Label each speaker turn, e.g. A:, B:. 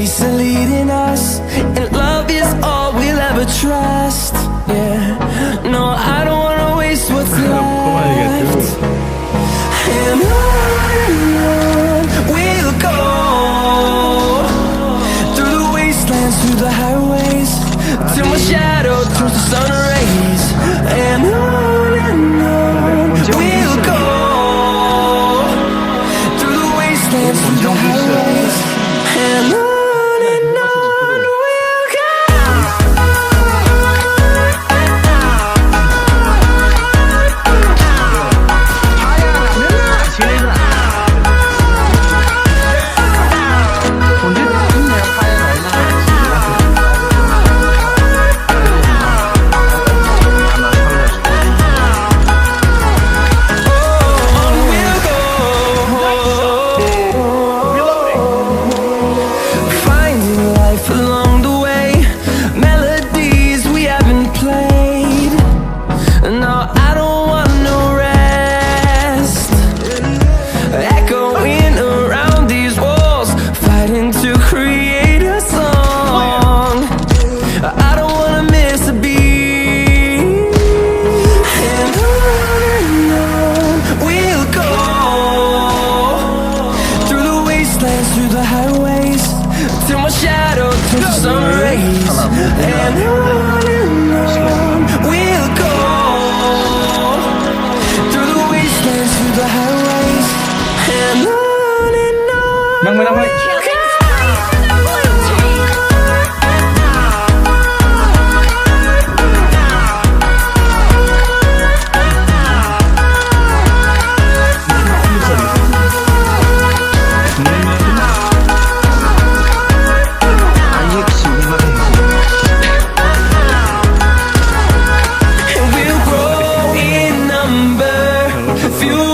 A: Fates are leading us, and love is all we'll ever trust. Yeah, no, I don't wanna waste what's left. And on we'll go, through the wastelands, through the highways, till my shadow turns to sun rays. And on we'll go, through the wastelands, through the highways. And on we'll go. Through the highways, till my shadow turns to sun rays. And on we'll go, through the wastelands, through the highways. And on. นั่งไว้นั่งไว้Few